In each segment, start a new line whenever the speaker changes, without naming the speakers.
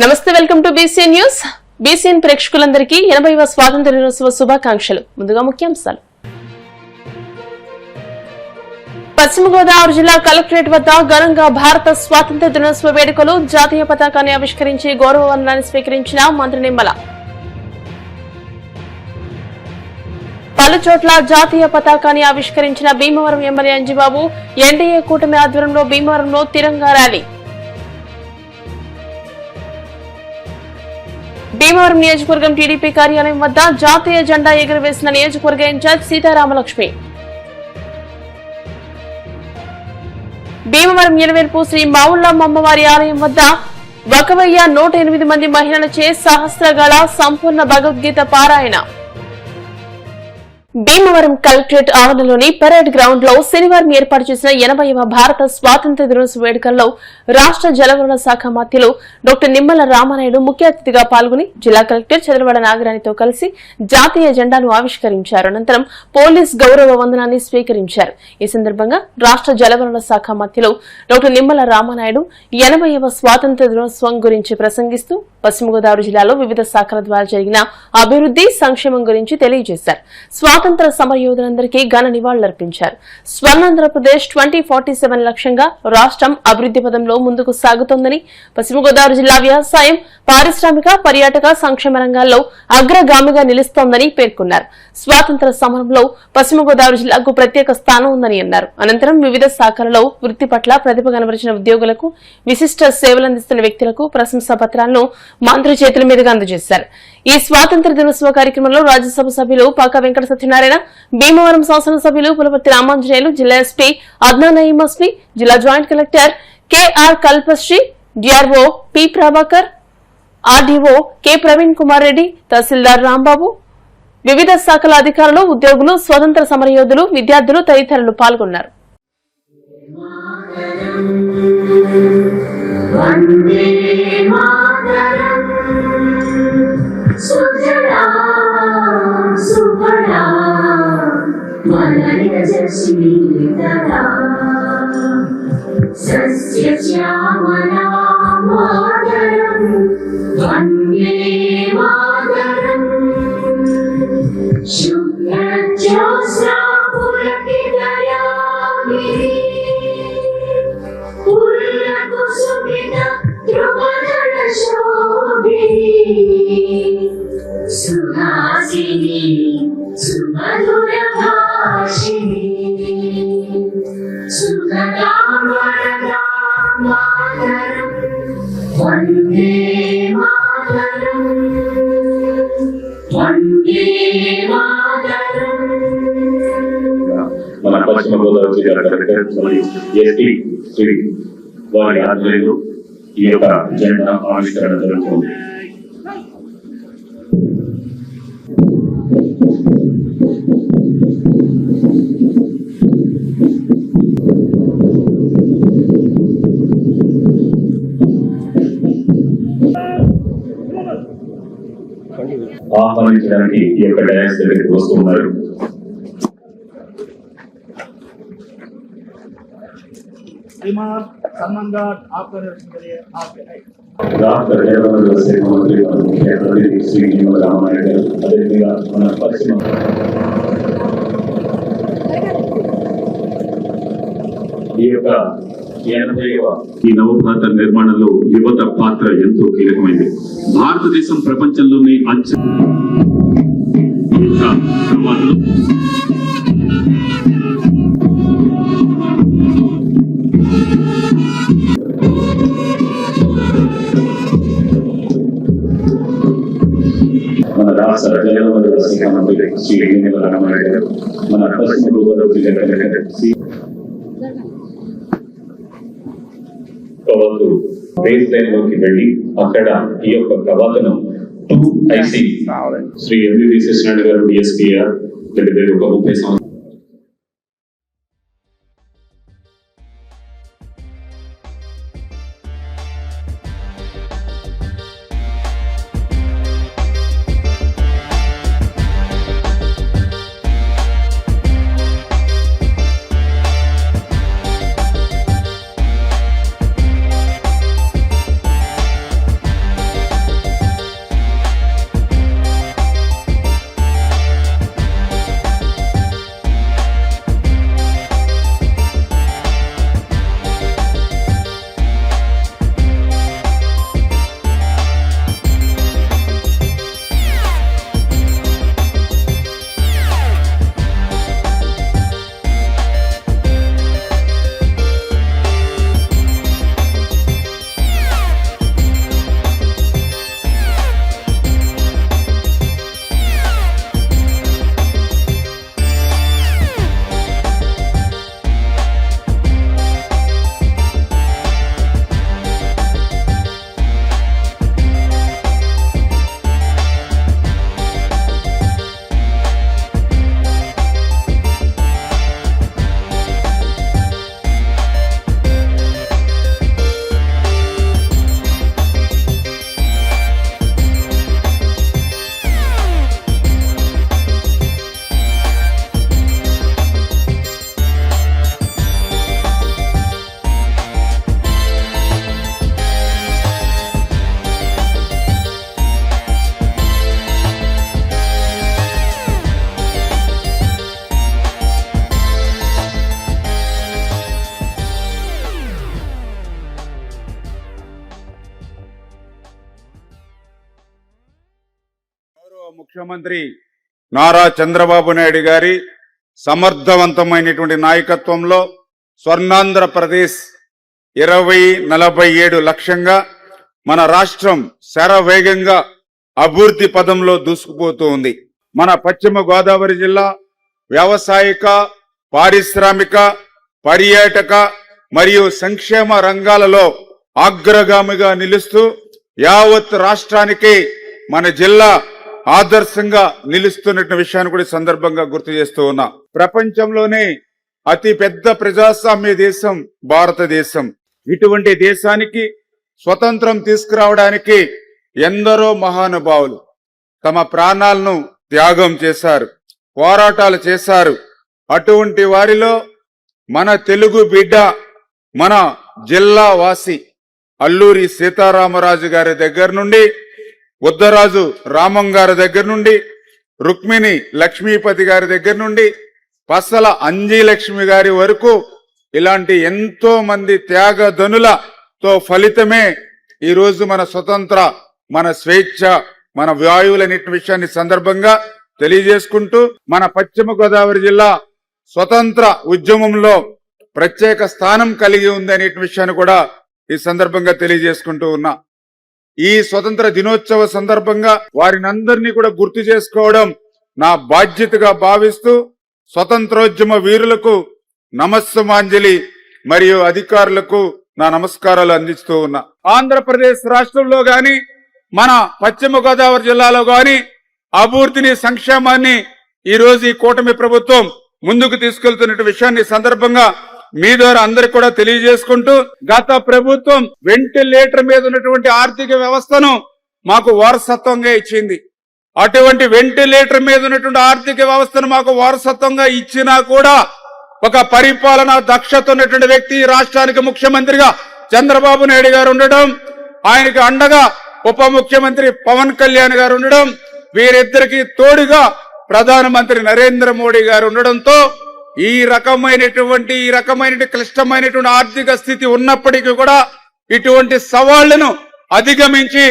నమస్తే, welcome to BCN news. BCN ప్రేక్షకులందరికీ 80వ స్వాతంత్ర దినోత్సవ శుభాకాంక్షలు. ముందుగా ముఖ్యాంశాలు. పశ్చిమ గోదావరి జిల్లా కలెక్టరేట్ వద్ద ఘనంగా భారత స్వాతంత్ర దినోత్సవ వేడుకలు. జాతీయ పతాకాన్ని ఆవిష్కరించి గౌరవ వందనాన్ని స్వీకరించిన మంత్రి నిమ్మల. పలుచోట్ల జాతీయ పతాకాన్ని ఆవిష్కరించిన భీమవరం ఎమ్మెల్యే అంజిబాబు. ఎన్డీఏ కూటమి ఆధ్వర్యంలో భీమవరంలో తిరంగా ర్యాలీ. భీమవరం నియోజకవర్గం టీడీపీ కార్యాలయం వద్ద జాతీయ జెండా ఎగురవేసిన నియోజకవర్గ ఇన్ఛార్జ్ సీతారామలక్ష్మి. భీమవరం ఎలవేల్పు శ్రీ మావుళ్ళమ్మ అమ్మవారి ఆలయం వద్ద 1108 మంది మహిళలచే సహస్రగళ సంపూర్ణ భగవద్గీత పారాయణ. భీమవరం కలెక్టరేట్ ఆవరణలోని పరేడ్ గ్రౌండ్ లో శనివారం ఏర్పాటు చేసిన 80వ భారత స్వాతంత్ర దినోత్సవ వేడుకల్లో రాష్ట్ర జలవనరుల శాఖ మంత్రులు డాక్టర్ నిమ్మల రామానాయుడు ముఖ్య అతిథిగా పాల్గొని జిల్లా కలెక్టర్ చదలవాడ నాగరాణితో కలిసి జాతీయ జెండాను ఆవిష్కరించారు. అనంతరం పోలీస్ గౌరవ వందనాన్ని స్వీకరించారు. ఈ సందర్భంగా రాష్ట్ర జలవనరుల శాఖ మంత్రులు డాక్టర్ నిమ్మల రామానాయుడు 80వ స్వాతంత్ర దినోత్సవం గురించి ప్రసంగిస్తూ పశ్చిమ గోదావరి జిల్లాలో వివిధ శాఖల ద్వారా జరిగిన అభివృద్ధి సంక్షేమం గురించి తెలియజేశారు. స్వాతంత్ర సమరయోధులందరికీ ఘన నివాళులర్పించారు. స్వర్ణాంధ్రప్రదేశ్ 2047 లక్ష్యంగా రాష్ట్రం అభివృద్ధి పదంలో ముందుకు సాగుతోందని, పశ్చిమ గోదావరి జిల్లా వ్యవసాయం, పారిశ్రామిక, పర్యాటక, సంక్షేమ రంగాల్లో అగ్రగామిగా నిలుస్తోందని పేర్కొన్నారు. స్వాతంత్ర సమరంలో పశ్చిమ గోదావరి జిల్లాకు ప్రత్యేక స్థానం ఉందని అన్నారు. అనంతరం వివిధ శాఖలలో వృత్తి పట్ల ప్రతిభ కనబరిచిన ఉద్యోగులకు, విశిష్ట సేవలందిస్తున్న వ్యక్తులకు ప్రశంసా పత్రాలను మంత్రి చేతుల మీదుగా అందజేశారు. ఈ స్వాతంత్ర దినోత్సవ కార్యక్రమంలో రాజ్యసభ సభ్యులు పాక వెంకట సత్యనారాయణ, భీమవరం శాసనసభ్యులు పులపర్తి రామాంజనేయులు, జిల్లా ఎస్పీ అద్నా నయీం అస్మి, జిల్లా joint collector KR Kalpashri, DRO P Prabhakar, RDO K Praveen Kumar Reddy, తహసీల్దార్ రాంబాబు, వివిధ శాఖల అధికారులు, ఉద్యోగులు, స్వతంత్ర సమరయోధులు, విద్యార్థులు తదితరులు పాల్గొన్నారు.
సుహాసిని సుమధుర భాషిని సుఖదాం వరదాం మాతరం వందే మాతరం వందే మాతరం.
మన పశ్చిమ గోదావరి జిల్లా కలెక్టర్ ఎస్పీ శ్రీ వారి ఆధ్వర్యంలో ఈ యొక్క జెండా ఆవిష్కరణ జరుగుతుంది. ఆహ్వానించడానికి ఈ యొక్క డయాస్ దగ్గరికి వస్తున్నారు. రాష్ట్ర జలవనరుల శాఖ మంత్రి శ్రీ నిమ్మల రామానాయుడు గారు, అదేవిధంగా మన పశ్చిమ ఈ యొక్క 80వ ఈ నవభారత నిర్మాణంలో యువత పాత్ర ఎంతో కీలకమైంది. భారతదేశం ప్రపంచంలోని మన రాష్ట్ర జలవనరుల శాఖ మంత్రి శ్రీ నిమ్మల రామానాయుడు గారు, మన పశ్చిమ గోదావరి జిల్లా కలెక్టర్ బేస్ లైన్ లోకి వెళ్లి అక్కడ ఈ యొక్క కవాతను 2IC శ్రీ ఎంబీబీ సత్యనారాయణ గారు డిఎస్పీఆర్ దగ్గర ఒక 30 సంవత్సరాలు
ముఖ్యమంత్రి నారా చంద్రబాబు నాయుడు గారి సమర్థవంతమైనటువంటి నాయకత్వంలో స్వర్ణాంధ్రప్రదేశ్ 2047 లక్ష్యంగా మన రాష్ట్రం శరవేగంగా అభివృద్ధి పదంలో దూసుకుపోతూ ఉంది. మన పశ్చిమ గోదావరి జిల్లా వ్యవసాయక, పారిశ్రామిక, పర్యాటక మరియు సంక్షేమ రంగాలలో అగ్రగామిగా నిలుస్తూ యావత్ రాష్ట్రానికి మన జిల్లా ఆదర్శంగా నిలుస్తున్న విషయాన్ని కూడా సందర్భంగా గుర్తు చేస్తూ ఉన్నా. ప్రపంచంలోనే అతి పెద్ద ప్రజాస్వామ్య దేశం భారతదేశం. ఇటువంటి దేశానికి స్వతంత్రం తీసుకురావడానికి ఎందరో మహానుభావులు తమ ప్రాణాలను త్యాగం చేశారు, పోరాటాలు చేశారు. అటువంటి వారిలో మన తెలుగు బిడ్డ, మన జిల్లా వాసి అల్లూరి సీతారామరాజు గారి దగ్గర నుండి, ఉద్దరాజు రామం గారి దగ్గర నుండి, రుక్మిణి లక్ష్మీపతి గారి దగ్గర నుండి, పసల అంజీలక్ష్మి గారి వరకు ఇలాంటి ఎంతో మంది త్యాగధనులతో ఫలితమే ఈరోజు మన స్వతంత్ర, మన స్వేచ్ఛ, మన వాయువులనే విషయాన్ని సందర్భంగా తెలియజేసుకుంటూ మన పశ్చిమ గోదావరి జిల్లా స్వతంత్ర ఉద్యమంలో ప్రత్యేక స్థానం కలిగి ఉంది అనే విషయాన్ని కూడా ఈ సందర్భంగా తెలియజేసుకుంటూ ఉన్నా. ఈ స్వతంత్ర దినోత్సవ సందర్భంగా వారినందరినీ కూడా గుర్తు చేసుకోవడం నా బాధ్యతగా భావిస్తూ స్వతంత్రోద్యమ వీరులకు నమస్సుమాంజలి మరియు అధికారులకు నా నమస్కారాలు అందిస్తూ ఉన్నా. ఆంధ్రప్రదేశ్ రాష్ట్రంలో గాని, మన పశ్చిమ గోదావరి జిల్లాలో గాని అభివృద్ధిని, సంక్షేమాన్ని ఈ రోజు ఈ కూటమి ప్రభుత్వం ముందుకు తీసుకెళ్తున్న విషయాన్ని సందర్భంగా మీ ద్వారా అందరికి కూడా తెలియజేసుకుంటూ, గత ప్రభుత్వం వెంటిలేటర్ మీద ఉన్నటువంటి ఆర్థిక వ్యవస్థను మాకు వారసత్వంగా ఇచ్చింది. అటువంటి వెంటిలేటర్ మీద ఉన్నటువంటి ఆర్థిక వ్యవస్థను మాకు వారసత్వంగా ఇచ్చినా కూడా ఒక పరిపాలన దక్షత ఉన్నటువంటి వ్యక్తి రాష్ట్రానికి ముఖ్యమంత్రిగా చంద్రబాబు నాయుడు గారు ఉండడం, ఆయనకి అండగా ఉప ముఖ్యమంత్రి పవన్ కళ్యాణ్ గారు ఉండడం, వీరిద్దరికి తోడుగా ప్రధానమంత్రి నరేంద్ర మోడీ గారు ఉండడంతో ఈ రకమైన క్లిష్టమైనటువంటి ఆర్థిక స్థితి ఉన్నప్పటికీ కూడా ఇటువంటి సవాళ్లను అధిగమించి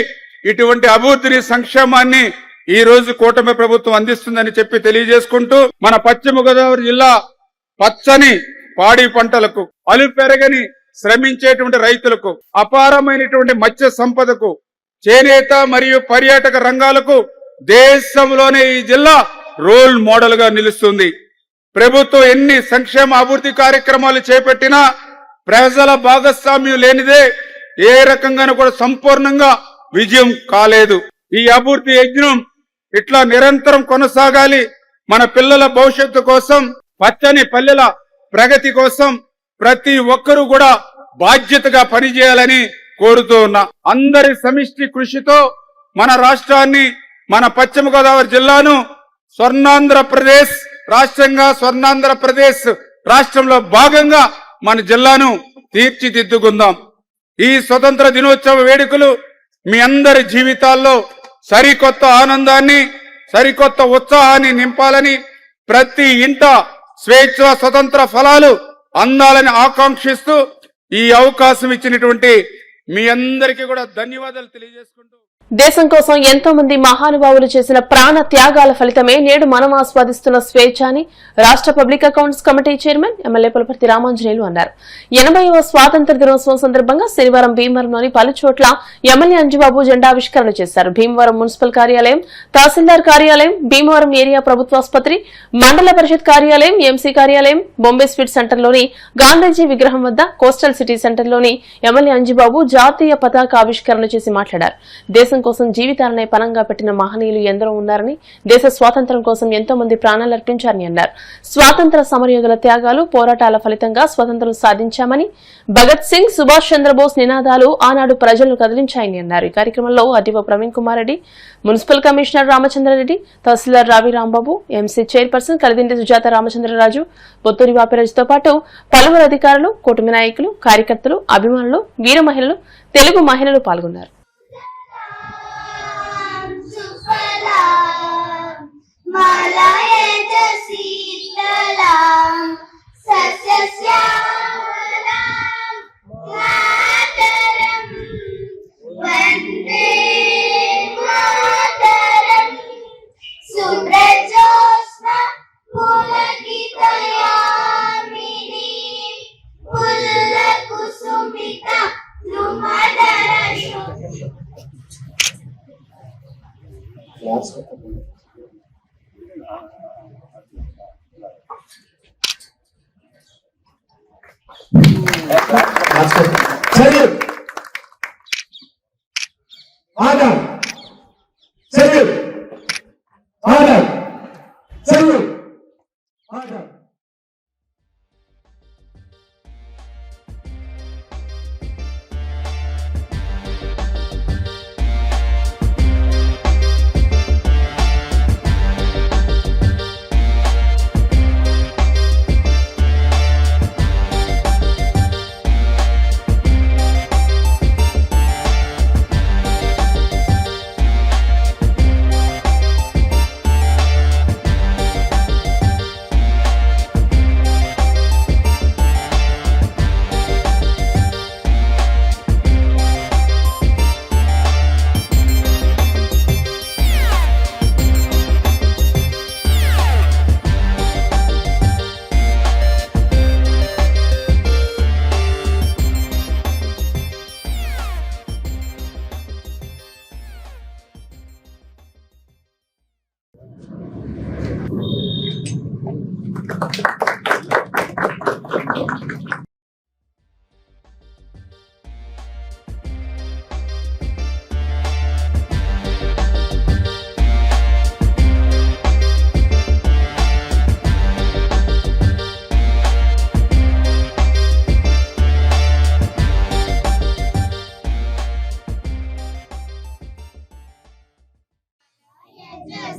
ఇటువంటి అభివృద్ధిని, సంక్షేమాన్ని ఈ రోజు కూటమి ప్రభుత్వం అందిస్తుందని చెప్పి తెలియజేసుకుంటూ, మన పశ్చిమ గోదావరి జిల్లా పచ్చని పాడి పంటలకు, అలుపెరగని శ్రమించేటువంటి రైతులకు, అపారమైనటువంటి మత్స్య సంపదకు, చేనేత మరియు పర్యాటక రంగాలకు దేశంలోనే ఈ జిల్లా రోల్ మోడల్ గా నిలుస్తుంది. ప్రభుత్వం ఎన్ని సంక్షేమ అభివృద్ధి కార్యక్రమాలు చేపట్టినా ప్రజల భాగస్వామ్యం లేనిదే ఏ రకంగానూ కూడా సంపూర్ణంగా విజయం కాలేదు. ఈ అభివృద్ధి యజ్ఞం ఇట్లా నిరంతరం కొనసాగాలి. మన పిల్లల భవిష్యత్తు కోసం, పచ్చని పల్లెల ప్రగతి కోసం ప్రతి ఒక్కరూ కూడా బాధ్యతగా పనిచేయాలని కోరుతూ ఉన్నా. అందరి సమిష్టి కృషితో మన రాష్ట్రాన్ని, మన పశ్చిమ గోదావరి జిల్లాను స్వర్ణాంధ్రప్రదేశ్ రాష్ట్రంగా, స్వర్ణాంధ్రప్రదేశ్ రాష్ట్రంలో భాగంగా మన జిల్లాను తీర్చిదిద్దుకుందాం. ఈ స్వతంత్ర దినోత్సవ వేడుకలు మీ అందరి జీవితాల్లో సరికొత్త ఆనందాన్ని, సరికొత్త ఉత్సాహాన్ని నింపాలని, ప్రతి ఇంట స్వేచ్ఛ, స్వతంత్ర ఫలాలు అందాలని ఆకాంక్షిస్తూ ఈ అవకాశం ఇచ్చినటువంటి మీ అందరికీ కూడా ధన్యవాదాలు తెలియజేసుకుంటూ,
దేశం కోసం ఎంతో మంది మహానుభావులు చేసిన ప్రాణ త్యాగాల ఫలితమే నేడు మనం ఆస్వాదిస్తున్న స్వేచ్ఛ అని రాష్ట్ర public accounts committee chairman MLA Pulaparthi Ramanjaneyulu అన్నారు. 80వ స్వాతంత్ర దినోత్సవం సందర్భంగా శనివారం భీమవరంలోని పలు చోట్ల ఎమ్మెల్యే అంజుబాబు జెండావిష్కరణ చేశారు. భీమవరం మున్సిపల్ కార్యాలయం, తహసీల్దార్ కార్యాలయం, భీమవరం ఏరియా ప్రభుత్వాసుపత్రి, మండల పరిషత్ కార్యాలయం, ఎంసీ కార్యాలయం, బొంబే స్వీట్ సెంటర్లోని గాంధీజీ విగ్రహం వద్ద, కోస్టల్ సిటీ సెంటర్లోని ఎమ్మెల్యే అంజుబాబు జాతీయ పతాక ఆవిష్కరణ చేసి మాట్లాడారు. దేశం కోసం జీవితాలనే పనంగా పెట్టిన మహనీయులు ఎందరో ఉన్నారని, దేశ స్వాతంత్ర్యం కోసం ఎంతో మంది ప్రాణాలర్పించారని అన్నారు. స్వాతంత్ర సమరయోధుల త్యాగాలు, పోరాటాల ఫలితంగా స్వతంత్రం సాధించామని, భగత్ సింగ్, సుభాష్ చంద్రబోస్ నినాదాలు ఆనాడు ప్రజలను కదిలించాయని అన్నారు. ఈ కార్యక్రమంలో అదివ ప్రవీణ్ కుమార్ రెడ్డి, మున్సిపల్ కమిషనర్ రామచంద్రారెడ్డి, తహసీల్దార్ రావి రాంబాబు, ఎంసీ చైర్పర్సన్ కలిదింటి సుజాత రామచంద్రరాజు, పొత్తూరి వాపిరాజుతో పాటు పలువురు అధికారులు, కూటమి నాయకులు, కార్యకర్తలు, అభిమానులు, వీర మహిళలు, తెలుగు మహిళలు పాల్గొన్నారు.
Salute. Order. Salute. Order. Salute. Order.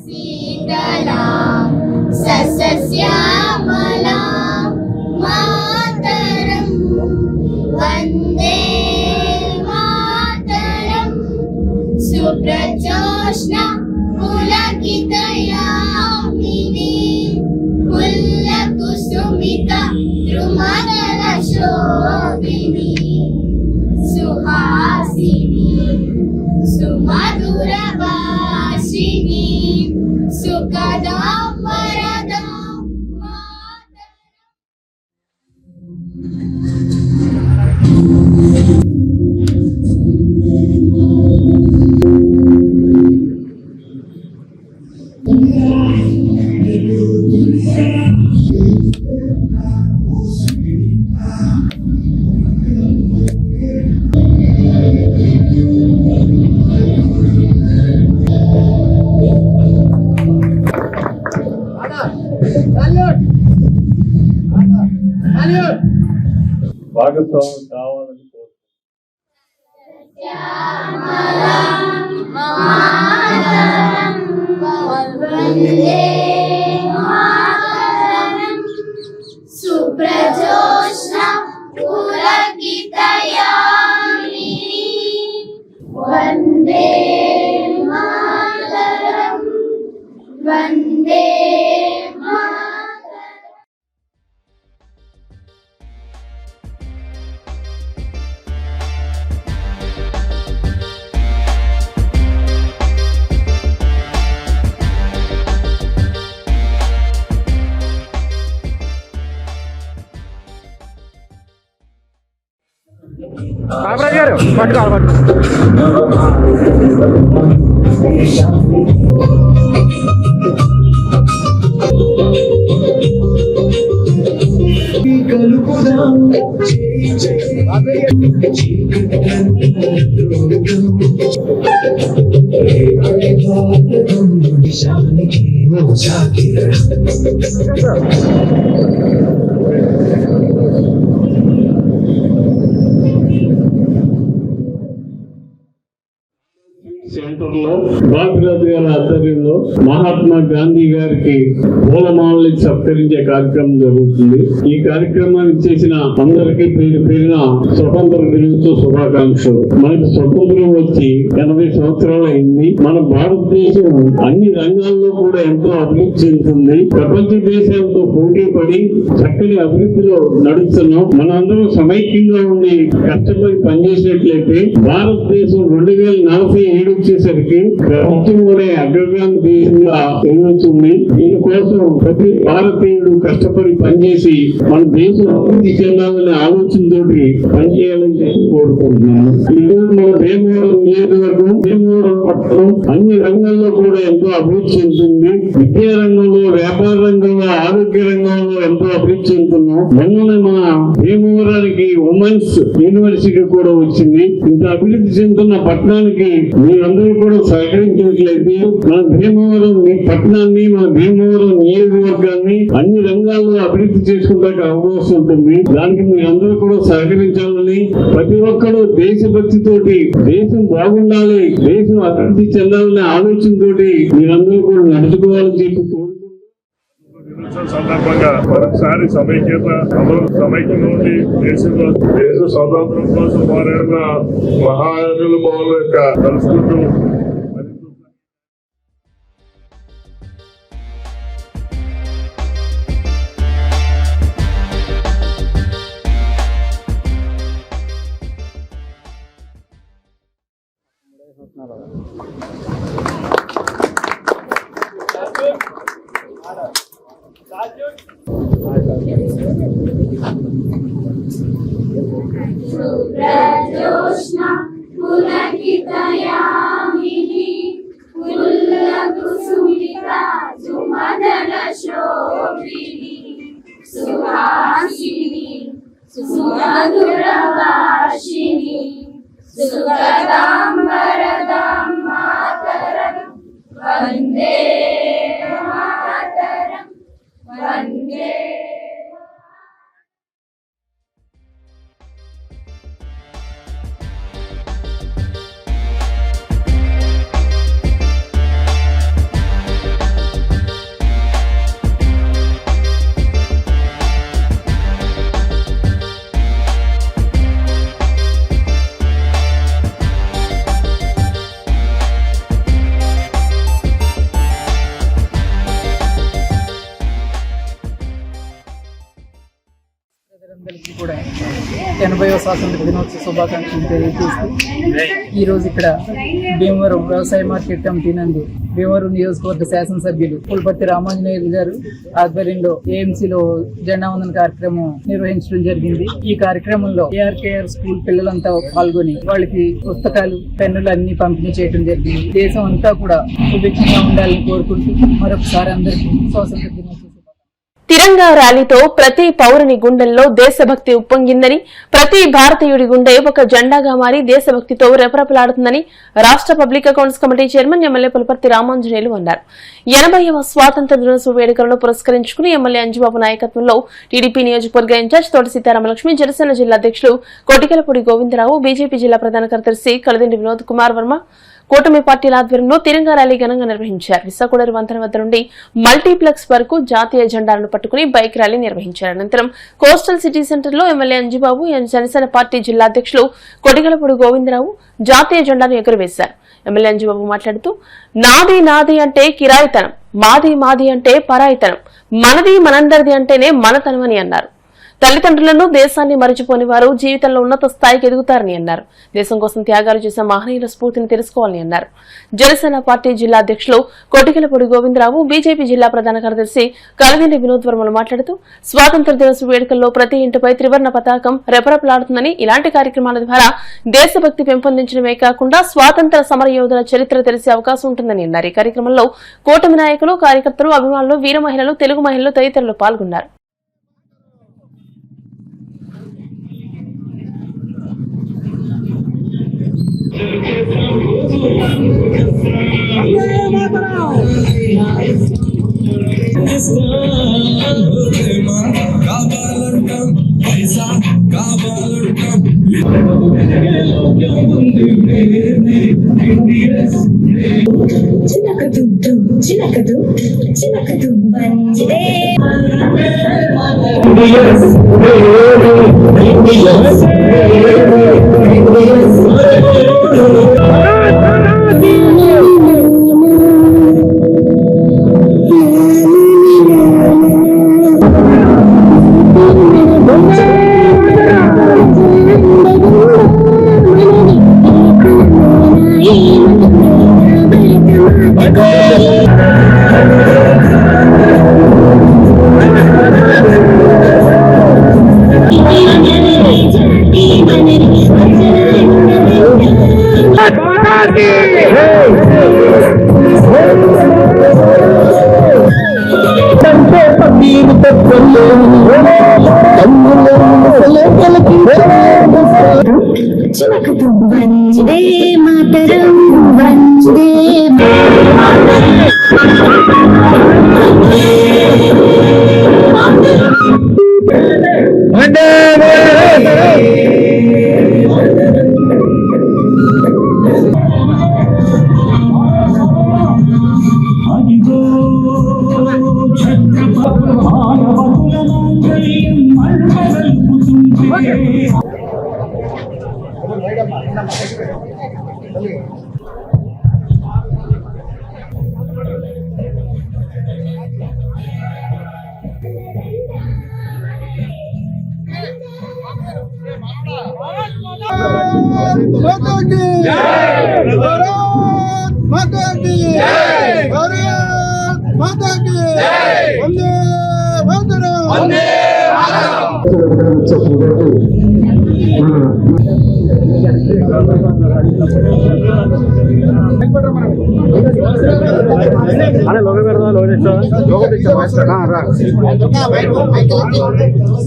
Sheetla सस्यश्यामला मातरं वन्दे मातरं सुप्रजोष्णा पुलकितयामिनी पुल्लकुसुमिता द्रुमदलशोभिनी सुहासिनी सुमधुरभाषिणी सुखदां वरदां मातरम्.
భాగస్వామి కావాలని
सुप्रजोष्णा पुलकितयामिनी वन्दे मातरं वन्दे मातरम्.
కామరాజ్ గారు పట్టుకోవాలి
సెంటర్ లో బాపిరాజు గారి ఆధ్వర్యంలో మహాత్మా గాంధీ గారికి పూలమాలని సత్కరించే కార్యక్రమం జరుగుతుంది. ఈ కార్యక్రమాన్ని చేసిన అందరికీ పేరు పేరున స్వతంత్ర దినోత్సవ శుభాకాంక్షలు. మనకి స్వతంత్రం వచ్చి 80 సంవత్సరాలు అయింది. మన భారతదేశం అన్ని రంగాల్లో కూడా ఎంతో అభివృద్ధి చెందుతుంది. ప్రపంచ దేశాలతో పోటీ పడి చక్కని అభివృద్ధిలో నడుస్తున్నాం. మనందరం సమైక్యంగా ఉండి కష్టపడి పనిచేసినట్లయితే భారతదేశం 2047 చేసే వచ్చేసరికి ప్రపంచంలోనే అగ్రగామి దేశంగా ఎదుగుతుంది. దీనికోసం ప్రతి భారతీయుడు కష్టపడి పనిచేసి మన దేశం అభివృద్ధి చెందాలనే ఆలోచనతో పనిచేయాలని కోరుకుంటున్నాను. ఈరోజు మన భీమవరం నియోజకవర్గం, భీమవరం పట్టణం అన్ని రంగాల్లో కూడా ఎంతో అభివృద్ధి చెందుతుంది. విద్యా రంగంలో, వ్యాపార రంగంలో, ఆరోగ్య రంగంలో ఎంతో అభివృద్ధి చెందుతున్నాం. మొన్న మన భీమవరానికి ఉమెన్స్ యూనివర్సిటీ కూడా వచ్చింది. ఇంత అభివృద్ధి చెందుతున్న పట్టణానికి మీరందరూ కూడా సహకరించినట్లయితే మన భీమవరం పట్టణాన్ని, మన భీమవరం నియోజకవర్గాన్ని అన్ని రంగాల్లో అభివృద్ధి చేసుకుంటానికి అవకాశం ఉంటుంది. దానికి మీరందరూ కూడా సహకరించాలని, ప్రతి ఒక్కరూ దేశభక్తితోటి దేశం బాగుండాలి, దేశం అభివృద్ధి చెందాలనే ఆలోచనతోటి మీరందరూ కూడా నడుచుకోవాలని చెప్పి
సందర్భంగా మరొకసారి సమైక్యత అమలు సమైక్యం నుండి దేశ స్వాతంత్రం కోసం వారైన మహానుభావుల యొక్క తలుసుకుంటూ
शुभ्रजोत्स्ना पुलकितयामिनी पुल्लकुसुमिता सुमदनशोभिनी सुहासिनी सुमधुरभाषिणी सुगदां वरदां मातरं वन्दे मातरं वन्दे.
అందరికీ కూడా 80వ స్వాతంత్ర దినోత్సవ శుభాకాంక్షలు తెలియజేస్తూ ఈరోజు ఇక్కడ భీమవరం వ్యవసాయ మార్కెట్ కమిటీ నందు భీమవరం నియోజకవర్గ శాసనసభ్యులు పుల్పర్తి రామాంజనేయులు గారు ఆధ్వర్యంలో ఏఎంసీలో జెండా వందన కార్యక్రమం నిర్వహించడం జరిగింది. ఈ కార్యక్రమంలో ఏఆర్కేఆర్ స్కూల్ పిల్లలంతా పాల్గొని వాళ్ళకి పుస్తకాలు, పెన్నులు అన్ని పంపిణీ చేయడం జరిగింది. దేశం అంతా కూడా సుభిక్షంగా ఉండాలని కోరుకుంటూ మరొకసారి అందరికీ స్వాతంత్ర దినోత్సవ
తిరంగా ర్యాలీతో ప్రతి పౌరుని గుండెల్లో దేశభక్తి ఉప్పొంగిందని, ప్రతి భారతీయుడి గుండె ఒక జెండాగా మారి దేశభక్తితో రెపరెపలాడుతుందని రాష్ట్ర public accounts committee chairman MLA Pulparthi Ramanjaneyulu అన్నారు. 80వ స్వాతంత్ర దినోత్సవ వేడుకలను పురస్కరించుకుని ఎమ్మెల్యే అంజుబాబు నాయకత్వంలో టీడీపీ నియోజకవర్గ ఇన్ఛార్జ్ తోట సీతారామలక్ష్మి, జనసేన జిల్లా అధ్యక్షులు కొటికలపూడి గోవిందరావు, బీజేపీ జిల్లా ప్రధాన కార్యదర్శి కలదిండి వినోద్ కుమార్ వర్మ కూటమి పార్టీల ఆధ్వర్యంలో తిరంగా ర్యాలీ ఘనంగా నిర్వహించారు. విశాఖడూరు వంతెన వద్ద నుండి మల్టీప్లెక్స్ వరకు జాతీయ జెండాలను పట్టుకుని బైక్ ర్యాలీ నిర్వహించారు. అనంతరం కోస్టల్ సిటీ సెంటర్లో ఎమ్మెల్యే అంజుబాబు, జనసేన పార్టీ జిల్లా అధ్యక్షులు కొటికలపూడి గోవిందరావు జాతీయ జెండాను ఎగురవేశారు. ఎమ్మెల్యే అంజుబాబు మాట్లాడుతూ, నాది నాది అంటే కిరాయితనం, మాది మాది అంటే పరాయితనం, మనది మనందరిది అంటేనే మనతనం అని అన్నారు. తల్లిదండ్రులను, దేశాన్ని మరిచిపోని వారు జీవితంలో ఉన్నత స్థాయికి ఎదుగుతారని అన్నారు. దేశం కోసం త్యాగాలు చేసిన మహనీయుల స్ఫూర్తిని తెలుసుకోవాలని అన్నారు. జనసేన పార్టీ జిల్లా అధ్యక్షులు కొటికలపూడి గోవిందరావు, బీజేపీ జిల్లా ప్రధాన కార్యదర్శి కలదిండి వినోద్ వర్మలు మాట్లాడుతూ, స్వాతంత్ర దినోత్సవ వేడుకల్లో ప్రతి ఇంటిపై త్రివర్ణ పతాకం రెపరెపలాడుతుందని, ఇలాంటి కార్యక్రమాల ద్వారా దేశభక్తి పెంపొందించడమే కాకుండా స్వాతంత్ర సమర యోధుల చరిత్ర తెలిసే అవకాశం ఉంటుందని అన్నారు. ఈ కార్యక్రమంలో కూటమి నాయకులు, కార్యకర్తలు, అభిమానులు, వీర మహిళలు, తెలుగు మహిళలు తదితరులు పాల్గొన్నారు.
చిలకదు బంజిదే వందే మాతరం వందే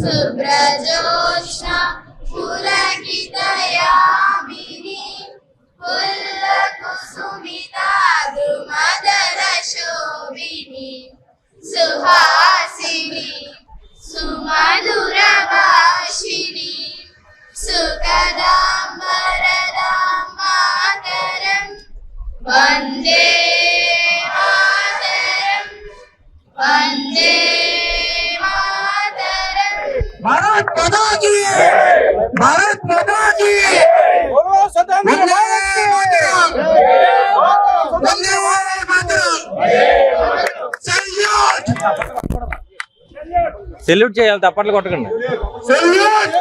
సుబ్రజోత్స్న పులకితయామిని పుల్లకుసుమితా ద్రుమదల శోభిని సుహాసిని సుమధుర భాషిని సుఖదాం వరదాం మాతరం వందే మాతరం వందే మాతరం.
भारत माता की भारत माता की बोलो वंदे मातरम वंदे मातरम सल्यूट
సెల్యూట్ చేయాలి, తప్పట్లు కొట్టకండి.
सल्यूट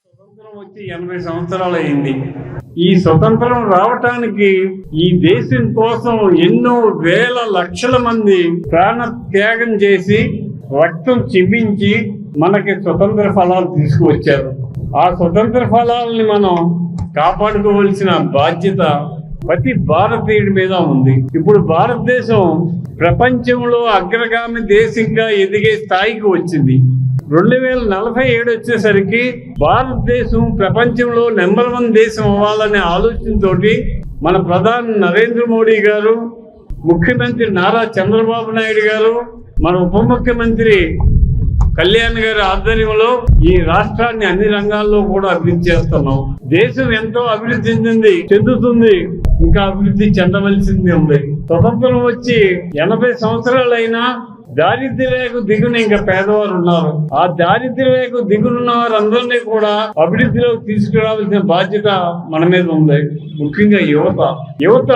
స్వతంత్రం వచ్చి 80 సంవత్సరాలు అయింది. ఈ స్వతంత్రం రావటానికి ఈ దేశం కోసం ఎన్నో వేల లక్షల మంది ప్రాణ త్యాగం చేసి రక్తం చిందించి మనకి స్వతంత్ర ఫలాలు తీసుకువచ్చారు. ఆ స్వతంత్ర ఫలాలని మనం కాపాడుకోవలసిన బాధ్యత ప్రతి భారతీయుడి మీద ఉంది. ఇప్పుడు భారతదేశం ప్రపంచంలో అగ్రగామి దేశంగా ఎదిగే స్థాయికి వచ్చింది. 2047 వచ్చేసరికి భారతదేశం ప్రపంచంలో నెంబర్ 1 దేశం అవ్వాలనే ఆలోచనతోటి మన ప్రధాని నరేంద్ర మోడీ గారు, ముఖ్యమంత్రి నారా చంద్రబాబు నాయుడు గారు, మన ఉప ముఖ్యమంత్రి కళ్యాణ్ గారి ఆధ్వర్యంలో ఈ రాష్ట్రాన్ని అన్ని రంగాల్లో కూడా అభివృద్ధి చేస్తున్నాం. దేశం ఎంతో అభివృద్ధి చెందుతుంది, ఇంకా అభివృద్ధి చెందవలసింది ఉంది. స్వతంత్రం వచ్చి 80 సంవత్సరాలైనా దారిద్ర్య రేఖ దిగున ఇంకా పేదవారు ఉన్నారు. ఆ దారిద్ర్య రేఖ దిగునున్న వారందరినీ కూడా అభివృద్ధిలోకి తీసుకురావాల్సిన బాధ్యత మన మీద ఉంది. ముఖ్యంగా యువత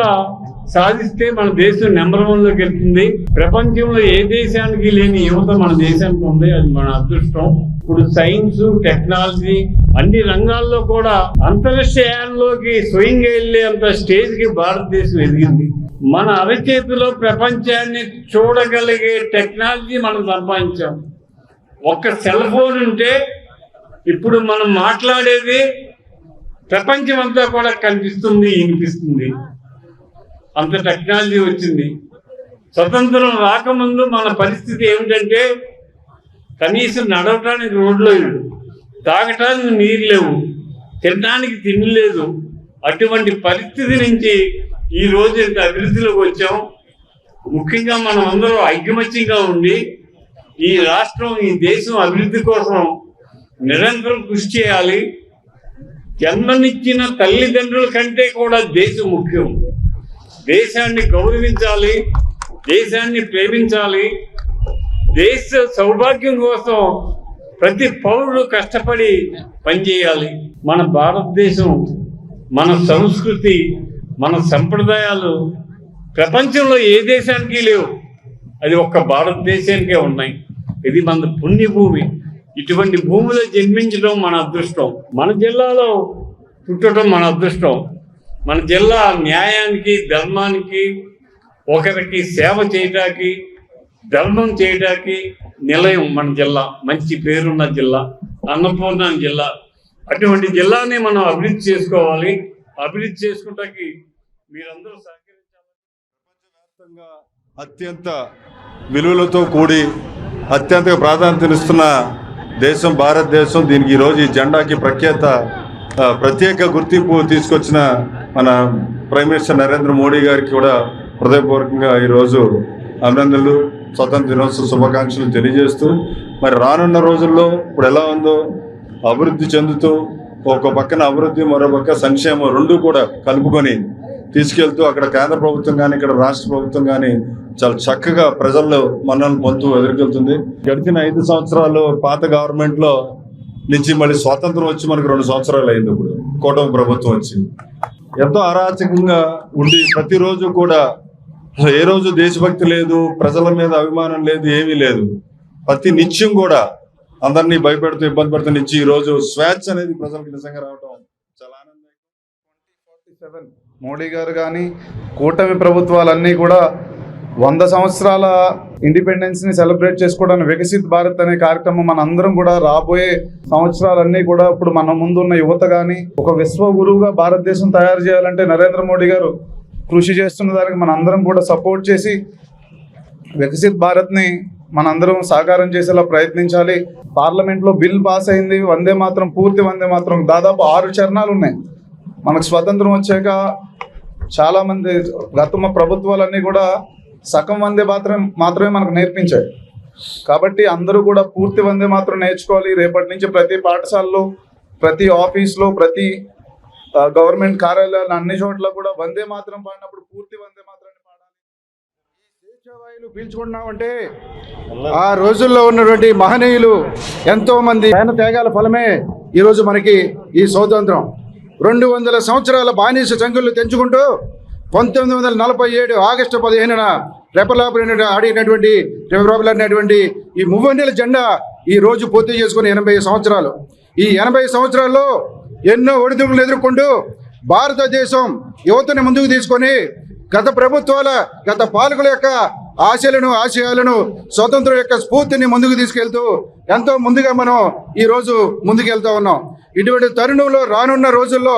సాధిస్తే మన దేశం నెంబర్ 1 లోకి వెళ్తుంది. ప్రపంచంలో ఏ దేశానికి లేని యువత మన దేశానికి ఉంది. అది మన అదృష్టం. ఇప్పుడు సైన్స్, టెక్నాలజీ అన్ని రంగాల్లో కూడా అంతరిక్షయానంలోకి స్వయంగా వెళ్లేంత స్టేజ్ కి భారతదేశం ఎదిగింది. మన అరచేతిలో ప్రపంచాన్ని చూడగలిగే టెక్నాలజీ మనం సంపాదించాం. ఒక్క సెల్ ఫోన్ ఉంటే ఇప్పుడు మనం మాట్లాడేది ప్రపంచం అంతా కూడా కనిపిస్తుంది, వినిపిస్తుంది. అంత టెక్నాలజీ వచ్చింది. స్వతంత్రం రాకముందు మన పరిస్థితి ఏమిటంటే కనీసం నడవటానికి రోడ్లు లేవు, తాగటానికి నీరు లేవు, తినడానికి తిండి లేదు. అటువంటి పరిస్థితి నుంచి ఈ రోజు ఇంత అభివృద్ధిలోకి వచ్చాం. ముఖ్యంగా మనం అందరూ ఐకమత్యంగా ఉండి ఈ రాష్ట్రం, ఈ దేశం అభివృద్ధి కోసం నిరంతరం కృషి చేయాలి. జన్మనిచ్చిన తల్లిదండ్రుల కంటే కూడా దేశం ముఖ్యం. దేశాన్ని గౌరవించాలి, దేశాన్ని ప్రేమించాలి. దేశ సౌభాగ్యం కోసం ప్రతి పౌరుడు కష్టపడి పనిచేయాలి. మన భారతదేశం, మన సంస్కృతి, మన సంప్రదాయాలు ప్రపంచంలో ఏ దేశానికి లేవు. అది ఒక్క భారతదేశానికే ఉన్నాయి. ఇది మన పుణ్యభూమి. ఇటువంటి భూమిలో జన్మించడం మన అదృష్టం. మన జిల్లాలో పుట్టడం మన అదృష్టం. మన జిల్లా న్యాయానికి, ధర్మానికి, ఒకరికి సేవ చేయడానికి, ధర్మం చేయడానికి నిలయం. మన జిల్లా మంచి పేరున్న జిల్లా, అన్నపూర్ణ జిల్లా. అటువంటి జిల్లాని మనం అభివృద్ధి చేసుకోవాలి. అభివృద్ధి చేసుకుంటానికి మీరందరూ సహకరించాలి.
ప్రపంచవ్యాప్తంగా అత్యంత విలువలతో కూడి అత్యంత ప్రాధాన్యతనిస్తున్న దేశం భారతదేశం. దీనికి ఈరోజు ఈ జెండాకి ప్రత్యేక గుర్తింపు తీసుకొచ్చిన మన ప్రైమ్ మినిస్టర్ నరేంద్ర మోడీ గారికి కూడా హృదయపూర్వకంగా ఈరోజు అభినందనలు, స్వతంత్ర దినోత్సవ శుభాకాంక్షలు తెలియజేస్తూ, మరి రానున్న రోజుల్లో ఇప్పుడు ఎలా ఉందో అభివృద్ధి చెందుతూ ఒక పక్కన అభివృద్ధి మరో పక్క సంక్షేమం రెండు కూడా కలుపుకొని తీసుకెళ్తూ అక్కడ కేంద్ర ప్రభుత్వం కానీ ఇక్కడ రాష్ట్ర ప్రభుత్వం కానీ చాలా చక్కగా ప్రజల్లో మన్ననలు పొందుతూ ఎదుర్కొంటుంది. గడిచిన 5 సంవత్సరాలు పాత గవర్నమెంట్లో నుంచి మళ్ళీ స్వాతంత్రం వచ్చి మనకు 2 సంవత్సరాలు అయింది. ఇప్పుడు కూటమి ప్రభుత్వం వచ్చి ఎంతో అరాచకంగా ఉండి ప్రతిరోజు కూడా ఏ రోజు దేశభక్తి లేదు, ప్రజల మీద అభిమానం లేదు, ఏమీ లేదు. ప్రతి నిత్యం కూడా అందరినీ భయపెడుతూ ఇబ్బంది పెడుతూ నుంచి ఈ రోజు స్వేచ్ఛ అనేది ప్రజలకు నిజంగా రావడం చాలా ఆనందం.
మోడీ గారు కానీ కూటమి ప్రభుత్వాలన్నీ కూడా 100 సంవత్సరాల ఇండిపెండెన్స్ ని సెలబ్రేట్ చేసుకోవడానికి వికసిత్ భారత్ అనే కార్యక్రమం మన అందరం కూడా రాబోయే సంవత్సరాలన్నీ కూడా ఇప్పుడు మన ముందున్న యువత కానీ ఒక విశ్వ గురువుగా భారతదేశం తయారు చేయాలంటే నరేంద్ర మోడీ గారు కృషి చేస్తున్న దానికి మన అందరం కూడా సపోర్ట్ చేసి వికసిత్ భారత్ని మనందరం సాకారం చేసేలా ప్రయత్నించాలి. పార్లమెంట్లో బిల్ పాస్ అయింది, వందే మాత్రం, పూర్తి వందే మాత్రం. దాదాపు 6 చరణాలు ఉన్నాయి. మనకు స్వతంత్రం వచ్చాక చాలా మంది గత ప్రభుత్వాలన్నీ కూడా సగం వందే మాత్రమే మనకు నేర్పించాయి. కాబట్టి అందరూ కూడా పూర్తి వందే మాత్రం నేర్చుకోవాలి. రేపటి నుంచి ప్రతి పాఠశాలలో, ప్రతి ఆఫీస్లో, ప్రతి గవర్నమెంట్ కార్యాలయాలు అన్ని చోట్ల కూడా వందే మాత్రం పాడినప్పుడు పూర్తి వందే మాత్రాన్ని పాడాలి. స్వేచ్ఛావాయులు పీల్చుకుంటున్నామంటే ఆ రోజుల్లో ఉన్నటువంటి మహనీయులు ఎంతో మంది ఆయన త్యాగాల ఫలమే ఈరోజు మనకి ఈ స్వాతంత్రం. 200 సంవత్సరాల బానిస చంగులు తెంచుకుంటూ 1947 ఆగస్టు 15న రెపలాడినటువంటి ఈ మువ్వన్నెల జెండా ఈ రోజు పూర్తి చేసుకుని 80 సంవత్సరాలు. ఈ 80 సంవత్సరాల్లో ఎన్నో ఒడిదుడుకులు ఎదుర్కొంటూ భారతదేశం యువతని ముందుకు తీసుకొని గత పాలకుల యొక్క ఆశయాలను స్వతంత్రం యొక్క స్ఫూర్తిని ముందుకు తీసుకెళ్తూ ఎంతో ముందుగా మనం ఈ రోజు ముందుకెళ్తా ఉన్నాం. ఇటువంటి తరుణంలో రానున్న రోజుల్లో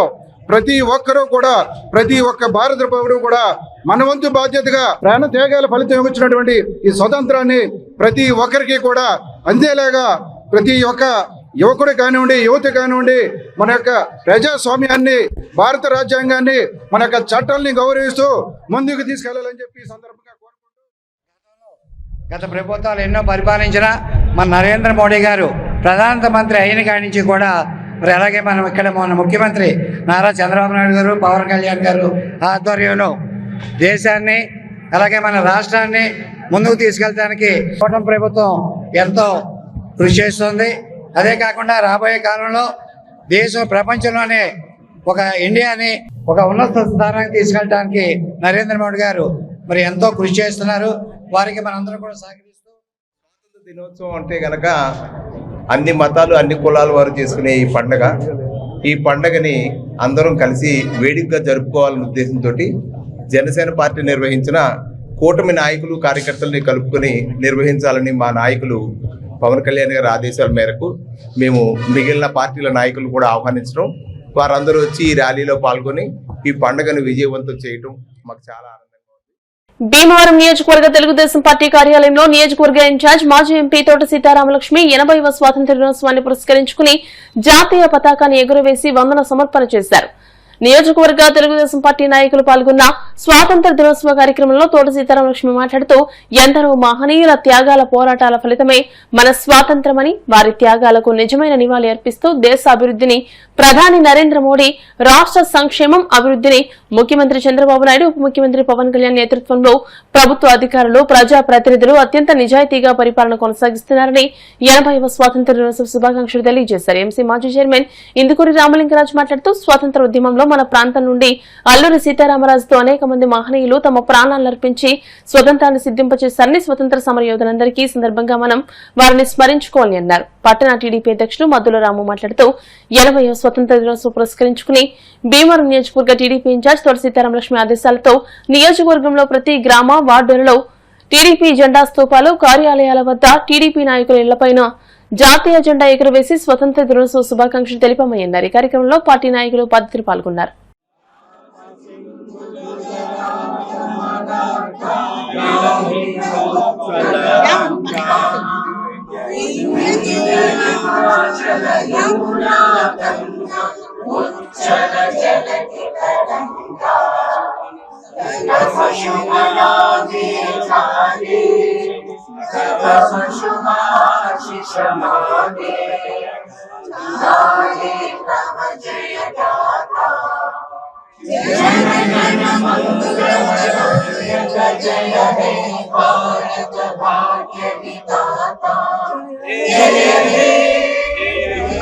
ప్రతి ఒక్కరూ కూడా, ప్రతి ఒక్క భారత పౌరుడు కూడా మన వంతు బాధ్యతగా ప్రాణ త్యాగాల ఫలితం వచ్చినటువంటి ఈ స్వతంత్రాన్ని ప్రతి ఒక్కరికి కూడా అందేలాగా ప్రతి ఒక్క యువకుడు కానివ్వండి, యువత కానివ్వండి, మన యొక్క ప్రజాస్వామ్యాన్ని, భారత రాజ్యాంగాన్ని, మన యొక్క చట్టాలని గౌరవిస్తూ ముందుకు తీసుకెళ్లాలని చెప్పి సందర్భంగా కోరుకుంటూ,
గత ప్రభుత్వాలు ఎన్నో పరిపాలించిన మన నరేంద్ర మోడీ గారు ప్రధానమంత్రి అయిన కాడి నుంచి కూడా మరి అలాగే మనం ఇక్కడ మన ముఖ్యమంత్రి నారా చంద్రబాబు నాయుడు గారు, పవన్ కళ్యాణ్ గారు ఆధ్వర్యంలో దేశాన్ని అలాగే మన రాష్ట్రాన్ని ముందుకు తీసుకెళ్ళడానికి కూటమి ప్రభుత్వం ఎంతో కృషి చేస్తుంది. అదే కాకుండా రాబోయే కాలంలో దేశం ప్రపంచంలోనే ఒక ఇండియాని ఒక ఉన్నత స్థానానికి తీసుకెళ్ళడానికి నరేంద్ర మోడీ గారు మరి ఎంతో కృషి చేస్తున్నారు. వారికి మనందరం కూడా సహకరిస్తూ,
స్వాతంత్ర దినోత్సవం అంటే గనక అన్ని మతాలు అన్ని కులాల వారు చేసుకునే ఈ పండగని అందరం కలిసి వేడికగా జరుపుకోవాలనే ఉద్దేశంతో జనసేన పార్టీ నిర్వహించిన కూటమి నాయకులు కార్యకర్తలని కలుపుకొని నిర్వహించాలని మా నాయకులు పవన్ కళ్యాణ్ గారి ఆదేశాల మేరకు మేము మిగిలిన పార్టీల నాయకులు కూడా ఆహ్వానించడం, వారందరూ వచ్చి ఈ ర్యాలీలో పాల్గొని ఈ పండుగను విజయవంతం చేయటం మాకు చాలా ఆనందంగా ఉంది.
భీమవరం నియోజకవర్గ తెలుగుదేశం పార్టీ కార్యాలయంలో నియోజకవర్గ ఇన్ఛార్జ్ మాజీ ఎంపీ తోట సీతారామలక్ష్మి 80వ స్వాతంత్ర్య దినోత్సవాన్ని పురస్కరించుకుని జాతీయ పతాకాన్ని ఎగురవేసి వందన సమర్పణ చేశారు. నియోజకవర్గ తెలుగుదేశం పార్టీ నాయకులు పాల్గొన్న స్వాతంత్ర దినోత్సవ కార్యక్రమంలో తోట సీతారామలక్ష్మి మాట్లాడుతూ ఎందరో మహనీయుల త్యాగాల పోరాటాల ఫలితమే మన స్వాతంత్రమని, వారి త్యాగాలకు నిజమైన నివాళి అర్పిస్తూ దేశ అభివృద్ధిని ప్రధాని నరేంద్ర మోడీ, రాష్ట్ర సంక్షేమం అభివృద్ధిని ముఖ్యమంత్రి చంద్రబాబు నాయుడు, ఉప ముఖ్యమంత్రి పవన్ కళ్యాణ్ నేతృత్వంలో ప్రభుత్వ అధికారులు, ప్రజాప్రతినిధులు అత్యంత నిజాయితీగా పరిపాలన కొనసాగిస్తున్నారని 80వ స్వాతంత్ర దినోత్సవ శుభాకాంక్షలు తెలియజేశారు. ఎంసీ మాజీ చైర్మన్ ఇందుకూరి రామలింగరాజు మాట్లాడుతూ స్వాతంత్ర ఉద్యమంలో మన ప్రాంతం నుండి అల్లూరి సీతారామరాజుతో అనేక మంది మహనీయులు తమ ప్రాణాలను అర్పించి స్వతంత్రాన్ని సిద్ధింపచేశారని, స్వతంత్ర సమర యోధులందరికీ సందర్భంగా మనం వారిని స్మరించుకోవాలని అన్నారు. పట్టణ టీడీపీ అధ్యక్షులు మద్దుల రాము మాట్లాడుతూ 80వ స్వతంత్ర దినోత్సవం పురస్కరించుకుని భీమవరం నియోజకవర్గ టీడీపీ ఇన్ఛార్జ్ తోట సీతారామలక్ష్మి ఆదేశాలతో నియోజకవర్గంలో ప్రతి గ్రామ వార్డులలో టీడీపీ జెండా స్తూపాలు, కార్యాలయాల వద్ద టీడీపీ నాయకుల ఇళ్లపైన జాతీయ జెండా ఎగురవేసి స్వతంత్ర దినోత్సవ శుభాకాంక్షలు తెలిపామన్నారు. ఈ కార్యక్రమంలో పార్టీ నాయకులు పద్ధతులు పాల్గొన్నారు.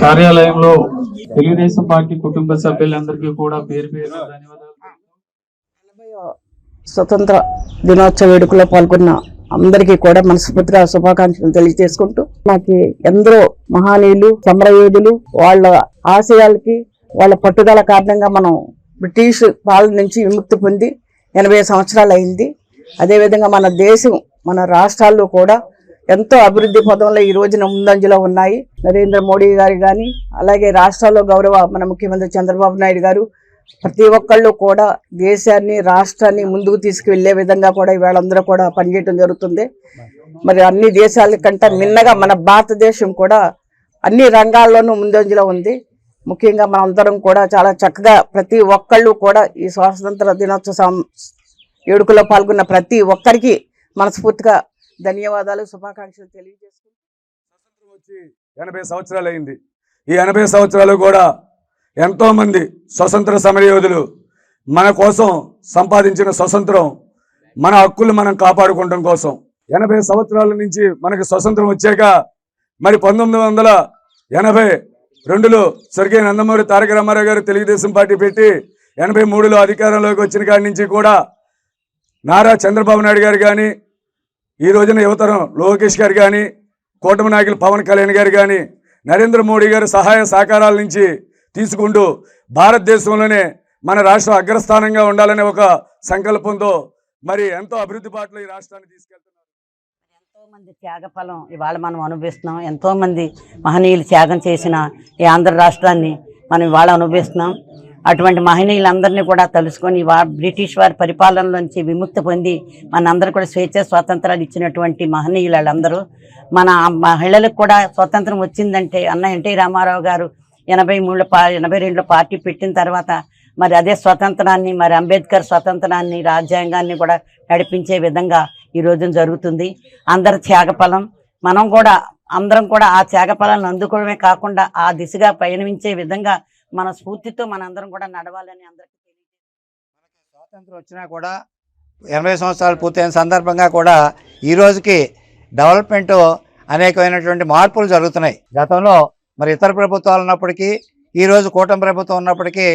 కార్యాలయంలో తెలుగుదేశం పార్టీ కుటుంబ సభ్యులందరికీ కూడా పేరు పేరు ధన్యవాదాలు.
స్వతంత్ర దినోత్సవ వేడుకలో పాల్గొన్న అందరికీ కూడా మనస్ఫూర్తిగా శుభాకాంక్షలు తెలియజేసుకుంటూ, నాకు ఎందరో మహానీయులు సమరయోధులు వాళ్ళ ఆశయాలకి వాళ్ళ పట్టుదల కారణంగా మనం బ్రిటిష్ పాలన నుంచి విముక్తి పొంది 80 సంవత్సరాలు అయింది. అదేవిధంగా మన దేశం మన రాష్ట్రాల్లో కూడా ఎంతో అభివృద్ధి పదంలో ఈ రోజున ముందంజలో ఉన్నాయి. నరేంద్ర మోడీ గారు కానీ, అలాగే రాష్ట్రాల్లో గౌరవ మన ముఖ్యమంత్రి చంద్రబాబు నాయుడు గారు ప్రతి ఒక్కళ్ళు కూడా దేశాన్ని రాష్ట్రాన్ని ముందుకు తీసుకువెళ్లే విధంగా కూడా వీళ్ళందరూ కూడా పనిచేయడం జరుగుతుంది. మరి అన్ని దేశాల కంటే మిన్నగా మన భారతదేశం కూడా అన్ని రంగాల్లోనూ ముందంజలో ఉంది. ముఖ్యంగా మనందరం కూడా చాలా చక్కగా ప్రతి ఒక్కళ్ళు కూడా ఈ స్వాతంత్ర దినోత్సవ వేడుకలో పాల్గొన్న ప్రతి ఒక్కరికి మనస్ఫూర్తిగా ధన్యవాదాలు, శుభాకాంక్షలు తెలియజేస్తున్నాను.
స్వతంత్రం వచ్చి 80 సంవత్సరాలు అయింది. ఈ 80 సంవత్సరాలు కూడా ఎంతో మంది స్వతంత్ర సమరయోధులు మన కోసం సంపాదించిన స్వతంత్రం, మన హక్కులు మనం కాపాడుకోవడం కోసం 80 సంవత్సరాల నుంచి మనకు స్వతంత్రం వచ్చాక మరి 1982లో స్వర్గీయ నందమూరి తారక రామారావు గారు తెలుగుదేశం పార్టీ పెట్టి 83లో అధికారంలోకి వచ్చిన కాడి నుంచి కూడా నారా చంద్రబాబు నాయుడు గారు కానీ, ఈ రోజున యువతరం లోకేష్ గారు కానీ, కూటమి నాయకులు పవన్ కళ్యాణ్ గారు కానీ, నరేంద్ర మోడీ గారు సహాయ సహకారాల నుంచి తీసుకుంటూ భారతదేశంలోనే మన రాష్ట్రం అగ్రస్థానంగా ఉండాలనే ఒక సంకల్పంతో మరి ఎంతో అభివృద్ధి బాటలో ఈ రాష్ట్రాన్ని తీసుకెళ్తున్నారు.
ఎంతో మంది త్యాగఫలం ఇవాళ మనం అనుభవిస్తున్నాం. ఎంతో మంది మహనీయులు త్యాగం చేసిన ఈ ఆంధ్ర రాష్ట్రాన్ని మనం ఇవాళ అనుభవిస్తున్నాం. అటువంటి మహనీయులందరినీ కూడా తలుసుకొని బ్రిటిష్ వారి పరిపాలనలోంచి విముక్తి పొంది మనందరూ కూడా స్వేచ్ఛ స్వాతంత్రాలు ఇచ్చినటువంటి మహనీయులు వాళ్ళందరూ. మన మహిళలకు కూడా స్వాతంత్రం వచ్చిందంటే అన్న ఎన్టీ రామారావు గారు 82లో పార్టీ పెట్టిన తర్వాత మరి అదే స్వాతంత్రాన్ని, మరి అంబేద్కర్ స్వాతంత్రాన్ని, రాజ్యాంగాన్ని కూడా నడిపించే విధంగా ఈ రోజున జరుగుతుంది. అందరి త్యాగఫలం మనం కూడా అందరం కూడా ఆ త్యాగఫలాన్ని అందుకోవడమే కాకుండా ఆ దిశగా పయనించే విధంగా మన స్ఫూర్తితో మనందరం కూడా నడవాలని అందరికీ తెలియజేస్తాం.
స్వాతంత్రం వచ్చినా కూడా 80 సంవత్సరాలు పూర్తయిన సందర్భంగా కూడా ఈ రోజుకి డెవలప్మెంట్ అనేకమైనటువంటి మార్పులు జరుగుతున్నాయి. గతంలో మరి ఇతర ప్రభుత్వాలు ఉన్నప్పటికీ, ఈ రోజు కూటమి ప్రభుత్వం ఉన్నప్పటికీ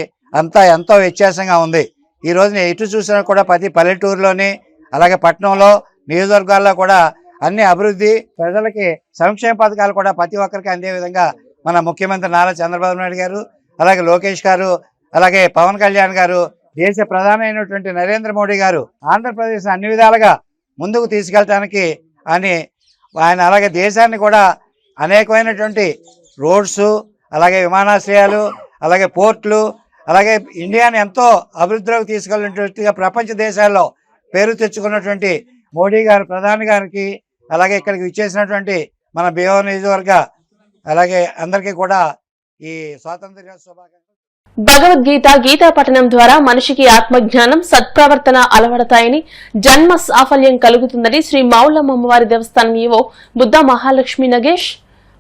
అంతా ఎంతో వ్యత్యాసంగా ఉంది. ఈ రోజున ఎటు చూసినా కూడా ప్రతి పల్లెటూరులోని, అలాగే పట్టణంలో, నియోజకవర్గాల్లో కూడా అన్ని అభివృద్ధి, ప్రజలకి సంక్షేమ పథకాలు కూడా ప్రతి ఒక్కరికి అందే విధంగా మన ముఖ్యమంత్రి నారా చంద్రబాబు నాయుడు గారు, అలాగే లోకేష్ గారు, అలాగే పవన్ కళ్యాణ్ గారు, దేశ ప్రధానమైనటువంటి నరేంద్ర మోడీ గారు ఆంధ్రప్రదేశ్ అన్ని విధాలుగా ముందుకు తీసుకెళ్ళటానికి ఆయన అలాగే దేశాన్ని కూడా అనేకమైనటువంటి రోడ్స్, అలాగే విమానాశ్రయాలు, అలాగే పోర్ట్లు, అలాగే ఇండియాని ఎంతో అభివృద్ధిలోకి తీసుకెళ్ళినట్టుగా ప్రపంచ దేశాల్లో పేరు తెచ్చుకున్నటువంటి మోడీ గారు, ప్రధాని గారికి, అలాగే ఇక్కడికి విచ్చేసినటువంటి మన భీమవరం నియోజకవర్గ అలాగే అందరికీ కూడా ఈ స్వాతంత్ర శుభాకాంక్షలు.
భగవద్గీత గీతా పఠనం ద్వారా మనిషికి ఆత్మజ్ఞానం, సత్ప్రవర్తన అలవడతాయని, జన్మ సాఫల్యం కలుగుతుందని శ్రీ మౌళ్ళమ్మ అమ్మవారి దేవస్థానం ఈవో బుద్ధ మహాలక్ష్మి నగేష్,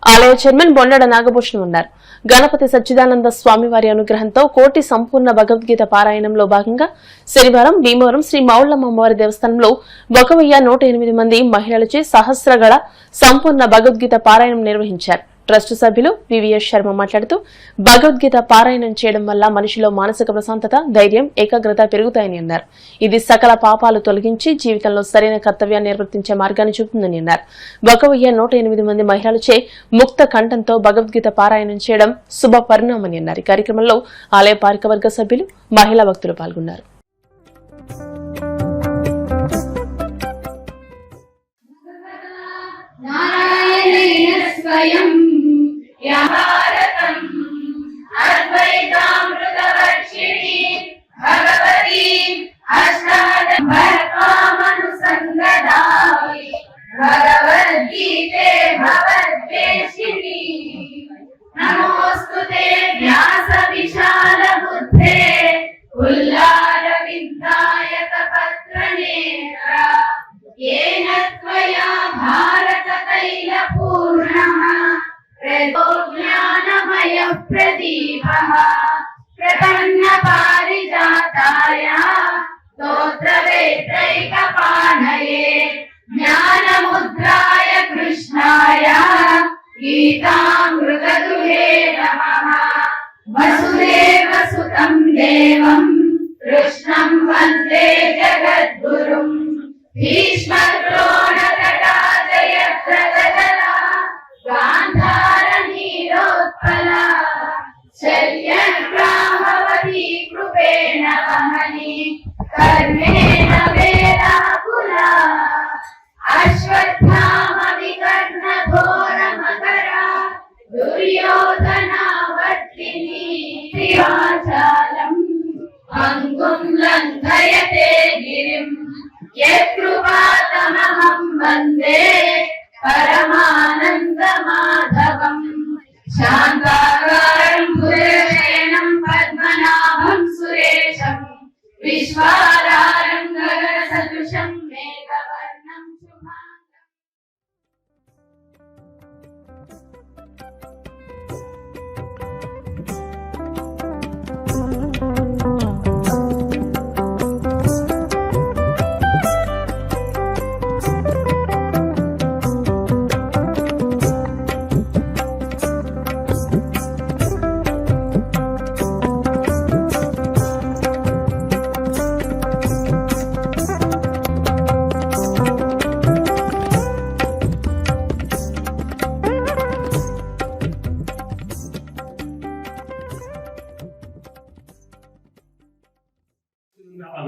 ఆలయ చైర్మన్ బొండడ నాగభూషణం అన్నారు. గణపతి సచ్చిదానంద స్వామివారి అనుగ్రహంతో కోటి సంపూర్ణ భగవద్గీత పారాయణంలో భాగంగా శనివారం భీమవరం శ్రీ మౌళ్ళమ్మ అమ్మవారి దేవస్థానంలో 1108 మంది మహిళలచే సహస్రగళ సంపూర్ణ భగవద్గీత పారాయణం నిర్వహించారు. ట్రస్ట్ సభ్యులు వివిఎస్ శర్మ మాట్లాడుతూ, భగవద్గీత పారాయణం చేయడం వల్ల మనిషిలో మానసిక ప్రశాంతత, ధైర్యం, ఏకాగ్రత పెరుగుతాయని అన్నారు. ఇది సకల పాపాలు తొలగించి జీవితంలో సరైన కర్తవ్యాన్ని నిర్వర్తించే మార్గాన్ని చూపుతుందని అన్నారు. 1108 మంది మహిళలచే ముక్త కంఠంతో భగవద్గీత పారాయణం చేయడం శుభ పరిణామని అన్నారు. ఈ కార్యక్రమంలో ఆలయ పాలకవర్గ సభ్యులు, మహిళా భక్తులు పాల్గొన్నారు.
నారాయణేన స్వయం భారతం అద్వైతామృతవర్షిణి భగవతి అష్టాదశమనుసంగదామి భగవద్గీతే భవద్వేషిణి నమోస్తుతే వ్యాస విశాల బుద్ధే ఉల్లార విద్యాయత పత్రనేత్ర येन त्वया भारत तैल पूर्णः प्रतो ज्ञानमयः प्रदीपः प्रपन्न पारिजाताय स्तोत्रवेत्रैकपाणये ज्ञानमुद्राय कृष्णाय गीतामृतदुहे नमः वसुदेवसुतं देवं कृष्णं वन्दे जगद्गुरुम् भीष्मद्रोणतटाजयत्रतजला गान्धारनीलोत्पला शल्यग्रामवती कृपेण वहनी कर्मेण वेलाकुला अश्वत्थामविकर्णघोरमकरा दुर्योधनावर्तिनी त्रिवाचालम् अङ्गुं लङ्घयते गिरिम् यत्कृपातमहं वन्दे परमानन्दमाधवम् शान्ताकारं भुजगशयनं पद्मनाभं सुरेशं विश्वाधारं गगनसदृशं मेघवर्णं शुभाङ्गम्।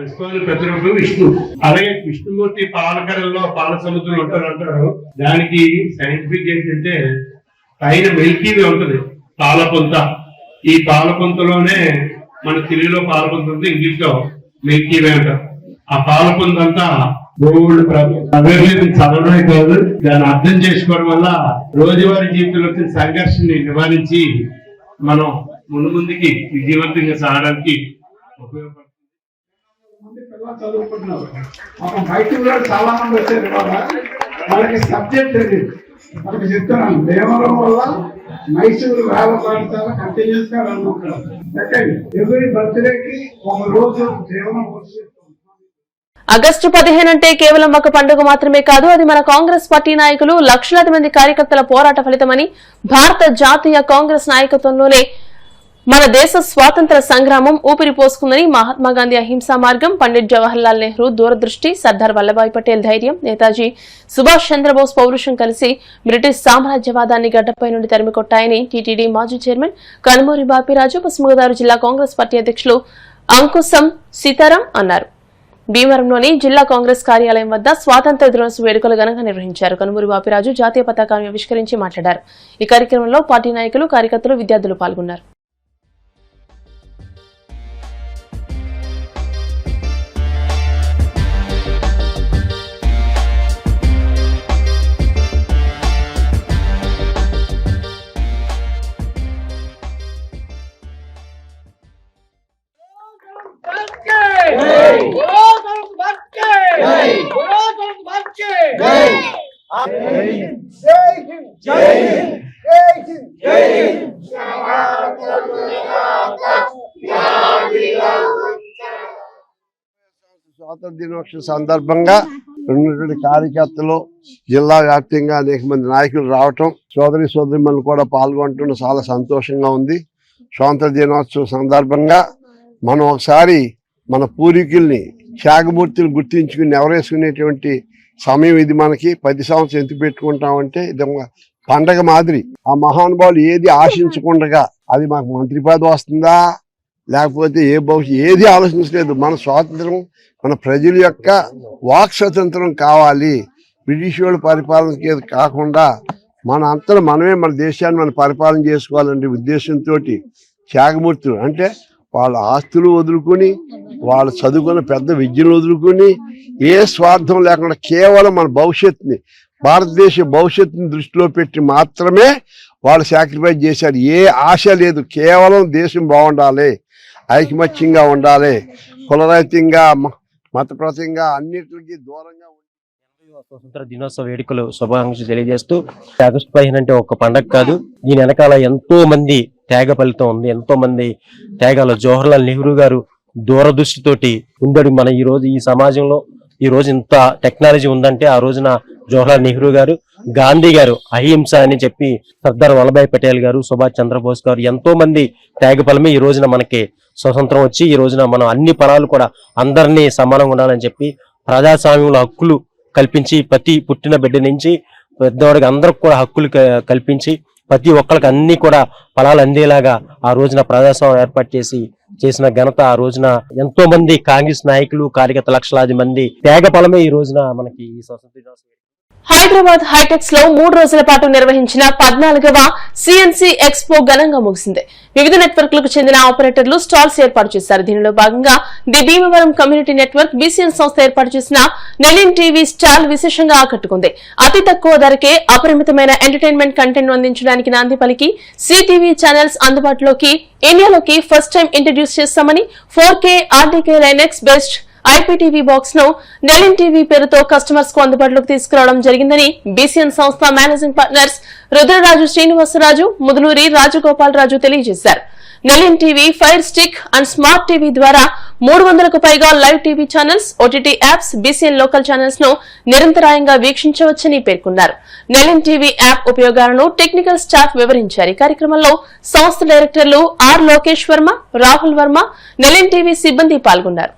విశ్వాన్ని ప్రతిరూపం విష్ణు. అలాగే విష్ణుమూర్తి పాలకరంలో పాల సముద్రం అంటారు. దానికి సైంటిఫిక్ ఏంటంటే పైన మిల్కీవే ఉంటది పాలపొంత. ఈ పాలపొంతలోనే మన తెలుగులో పాలపొంత ఉంది, ఇంగ్లీష్ లో మిల్కీవే అంటారు. ఆ పాలపొంత అంతా గోవుడు చదవడమే కాదు, దాన్ని అర్థం చేసుకోవడం వల్ల రోజువారీ జీవితంలో వచ్చిన సంఘర్షణని నివారించి మనం ముందుకి విజయవంతంగా సాగడానికి ఉపయోగపడుతుంది.
చదువుకుంటున్నారు బయట చాలా మంది వచ్చారు ఇవాళ. వాళ్ళకి సబ్జెక్ట్ తెలియదు. వాళ్ళకి చెప్తున్నాను, దేవరం వల్ల మైసూరు వేల పాఠశాల కంటిన్యూస్ గా రన్ అవుతారు. ఎవరి బర్త్డేకి ఒక రోజు జీవనం
ఆగస్టు 15 అంటే కేవలం ఒక పండుగ మాత్రమే కాదు, అది మన కాంగ్రెస్ పార్టీ నాయకులు లక్షలాది మంది కార్యకర్తల పోరాట ఫలితమని భారత జాతీయ కాంగ్రెస్ నాయకత్వంలోనే మన దేశ స్వాతంత్ర సంగ్రామం ఊపిరి పోసుకుందని మహాత్మాగాంధీ అహింసా మార్గం, పండిట్ జవహర్లాల్ నెహ్రూ దూరదృష్టి, సర్దార్ వల్లభాయ్ పటేల్ ధైర్యం, నేతాజీ సుభాష్ చంద్రబోస్ పౌరుషం కలిసి బ్రిటిష్ సామ్రాజ్యవాదాన్ని గడ్డపై నుండి తరిమికొట్టాయని టీటీడీ మాజీ చైర్మన్ కనుమూరి బాపిరాజు, పశ్చిమ గోదావరి జిల్లా కాంగ్రెస్ పార్టీ అధ్యక్షులు అంకుశం సీతారాం అన్నారు. భీమవరంలోని జిల్లా కాంగ్రెస్ కార్యాలయం వద్ద స్వాతంత్ర దినోత్సవ వేడుకలు ఘనంగా నిర్వహించారు. కనుమూరి బాపిరాజు జాతీయ పతాకాన్ని ఆవిష్కరించి మాట్లాడారు. ఈ కార్యక్రమంలో పార్టీ నాయకులు, కార్యకర్తలు, విద్యార్థులు పాల్గొన్నారు.
స్వాతంత్ర దినోత్సవం సందర్భంగా ఉన్నటువంటి కార్యకర్తలు, జిల్లా వ్యాప్తంగా అనేక మంది నాయకులు రావటం, సోదరి సోదరిమణులు కూడా పాల్గొంటున్న చాలా సంతోషంగా ఉంది. స్వాతంత్ర దినోత్సవం సందర్భంగా మనం ఒకసారి మన పూర్వీకుల్ని, త్యాగమూర్తులు గుర్తించుకుని నెవరేసుకునేటువంటి సమయం ఇది. మనకి 10 సంవత్సరం ఎందుకు పెట్టుకుంటామంటే ఇది పండగ మాదిరి. ఆ మహానుభావులు ఏది ఆశించకుండా అది మాకు మంత్రి పదవి వస్తుందా లేకపోతే ఏ భవిష్యత్తు ఏది ఆలోచించలేదు. మన స్వాతంత్రం మన ప్రజల యొక్క వాక్ స్వతంత్రం కావాలి, బ్రిటిష్ వాళ్ళ పరిపాలనకి కాకుండా మన అంతా మనమే మన దేశాన్ని మనం పరిపాలన చేసుకోవాలనే ఉద్దేశంతో త్యాగమూర్తులు అంటే వాళ్ళ ఆస్తులు వదులుకొని వాళ్ళు చదువుకున్న పెద్ద విద్యను వదులుకొని ఏ స్వార్థం లేకుండా కేవలం మన భవిష్యత్తుని భారతదేశ భవిష్యత్తుని దృష్టిలో పెట్టి మాత్రమే వాళ్ళు సాక్రిఫైస్ చేశారు. ఏ ఆశ లేదు, కేవలం దేశం బాగుండాలి, ఐకమత్యంగా ఉండాలి, కులరహితంగా మతప్రతంగా అన్నిటికీ దూరంగా.
స్వతంత్ర దినోత్సవ వేడుకలు శుభాకాంక్షలు తెలియజేస్తూ ఆగస్టు 15 అంటే ఒక పండగ కాదు, దీని వెనకాల ఎంతో మంది త్యాగ ఫలితం ఉంది. ఎంతో మంది త్యాగాలు. జవహర్లాల్ నెహ్రూ గారు దూరదృష్టితోటి ఉండడు. మన ఈ రోజు ఈ సమాజంలో ఈ రోజు ఇంత టెక్నాలజీ ఉందంటే ఆ రోజున జవహర్లాల్ నెహ్రూ గారు, గాంధీ గారు అహింస అని చెప్పి, సర్దార్ వల్లభాయ్ పటేల్ గారు, సుభాష్ చంద్రబోస్ గారు ఎంతో మంది త్యాగ ఫలమే ఈ రోజున మనకి స్వతంత్రం వచ్చి ఈ రోజున మనం అన్ని పరాలు కూడా అందరినీ సమానంగా ఉండాలని చెప్పి ప్రజాస్వామ్యంలో హక్కులు కల్పించి ప్రతి పుట్టిన బిడ్డ నుంచి పెద్దవాడికి అందరికి కూడా హక్కులు కల్పించి ప్రతి ఒక్కరికి అన్ని కూడా ఫలాలు అందేలాగా ఆ రోజున ప్రజాస్వామ్యం ఏర్పాటు చేసిన ఘనత ఆ రోజున ఎంతో మంది కాంగ్రెస్ నాయకులు, కార్యకర్త లక్షలాది మంది త్యాగ ఫలమే ఈ రోజున మనకి ఈ స్వతంత్ర దినోత్సవం.
హైదరాబాద్ హైటెక్స్ లో 3 రోజుల పాటు నిర్వహించిన 14వ సిఎన్సి ఎక్స్పో ఘనంగా ముగిసింది. వివిధ నెట్వర్క్లకు చెందిన ఆపరేటర్లు స్టాల్స్ ఏర్పాటు చేశారు. దీనిలో భాగంగా the Bhimavaram community network BCN సంస్థ ఏర్పాటు చేసిన నెలిన్ టీవీ స్టాల్ విశేషంగా ఆకట్టుకుంది. అతి తక్కువ ధరకే అపరిమితమైన ఎంటర్టైన్మెంట్ కంటెంట్ అందించడానికి నాంది పలికి సిటీవీ ఛానల్స్ అందుబాటులోకి ఇండియాలోకి ఫస్ట్ టైం ఇంట్రడ్యూస్ చేస్తామని 4K RDK Linux best IPTV box ను నెలిన్ టీవీ పేరుతో కస్టమర్స్ కు అందుబాటులోకి తీసుకురావడం జరిగిందని బీసీఎన్ సంస్థ మేనేజింగ్ పార్ట్నర్స్ రుద్రరాజు శ్రీనివాసరాజు, ముదులూరి రాజగోపాల్ రాజు తెలియజేశారు. Nelin TV, fire stick and smart TV ద్వారా 300కు పైగా live TV channels, OTT apps, BCN local channels ను నిరంతరాయంగా వీక్షించవచ్చని పేర్కొన్నారు. నెలిన్ టీవీ యాప్ ఉపయోగాలను టెక్నికల్ స్టాఫ్ వివరించారు. ఈ కార్యక్రమంలో సంస్థ డైరెక్టర్లు R Lokesh Varma, Rahul Varma, Nelin TV సిబ్బంది పాల్గొన్నారు.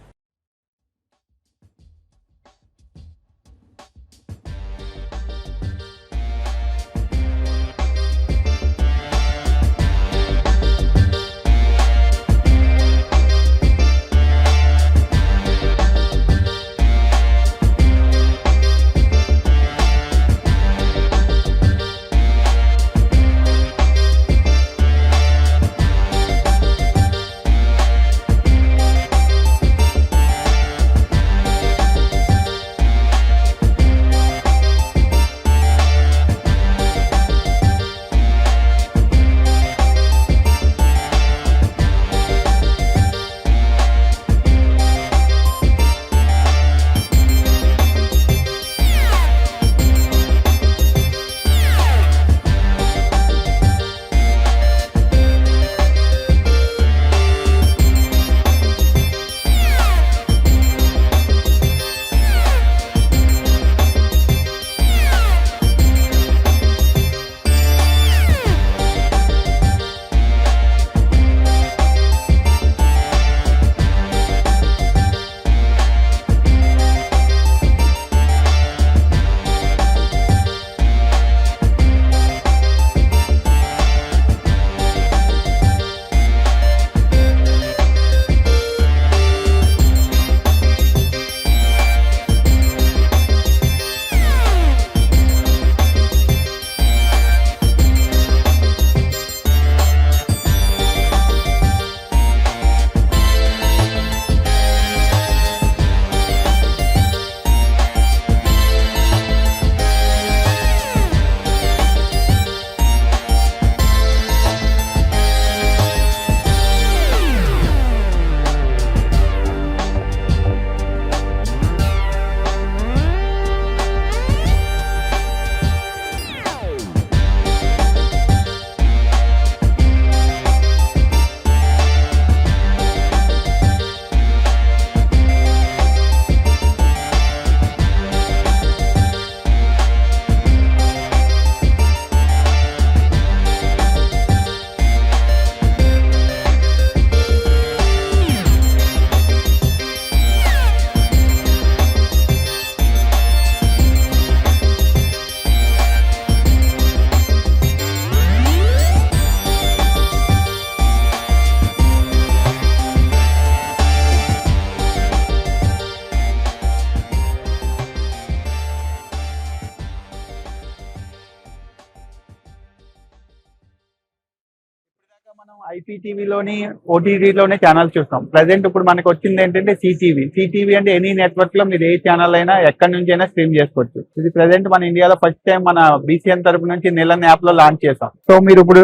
ఈపీటీవీలోని ఓటీటీలోనే ఛానల్ చూస్తాం. ప్రజెంట్ ఇప్పుడు మనకు వచ్చింది ఏంటంటే సిటీవీ అంటే ఎనీ నెట్వర్క్ లో మీరు ఏ ఛానల్ అయినా ఎక్కడి నుంచి అయినా స్ట్రీమ్ చేసుకోవచ్చు. ఇది ప్రజెంట్ మన ఇండియాలో ఫస్ట్ టైం మన బీసీఎన్ తరపు నుంచి నిలన్ యాప్ లో లాంచ్ చేస్తాం. సో మీరు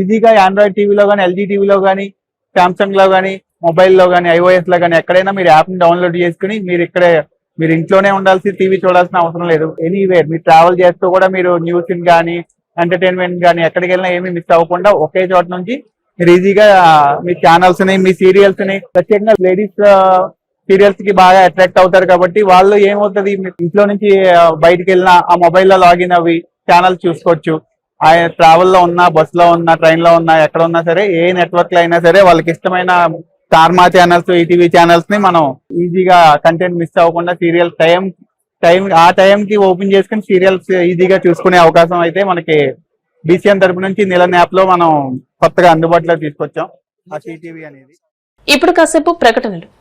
ఈజీగా ఆండ్రాయిడ్ టీవీలో కానీ, ఎల్జీ టీవీలో కానీ, సామ్సంగ్ లో కానీ, మొబైల్లో కానీ, ఐఓఎస్ లో కానీ ఎక్కడైనా మీరు యాప్ ని డౌన్లోడ్ చేసుకుని మీరు ఇంట్లోనే ఉండాల్సి టీవీ చూడాల్సిన అవసరం లేదు. ఎనీవేర్ మీరు ట్రావెల్ చేస్తూ కూడా మీరు న్యూస్ కానీ, ఎంటర్టైన్మెంట్ కానీ ఎక్కడికి వెళ్ళినా ఏమీ మిస్ అవ్వకుండా ఒకే చోట నుంచి మీరు ఈజీగా మీ ఛానల్స్ ని, మీ సీరియల్స్ ని, ప్రత్యేకంగా లేడీస్ సీరియల్స్ కి బాగా అట్రాక్ట్ అవుతారు కాబట్టి వాళ్ళు ఏమవుతుంది, ఇంట్లో నుంచి బయటకు వెళ్ళినా ఆ మొబైల్లో లాగిన్ అవి ఛానల్స్ చూసుకోవచ్చు. ఆ ట్రావెల్ లో ఉన్నా, బస్ లో ఉన్నా, ట్రైన్ లో ఉన్నా, ఎక్కడ ఉన్నా సరే, ఏ నెట్వర్క్ లో అయినా సరే వాళ్ళకి ఇష్టమైన స్టార్మా ఛానల్స్, ఈటీవీ ఛానల్స్ ని మనం ఈజీగా కంటెంట్ మిస్ అవ్వకుండా సీరియల్ ఆ టైంకి ఓపెన్ చేసుకుని సీరియల్స్ ఈజీగా చూసుకునే అవకాశం అయితే మనకి బీసీఎన్ తరపు నుంచి నిలన్ యాప్ లో మనం కొత్తగా అందుబాటులో తీసుకొచ్చాం ఆ సిటీవీ అనేది.
ఇప్పుడు కాసేపు ప్రకటనలు.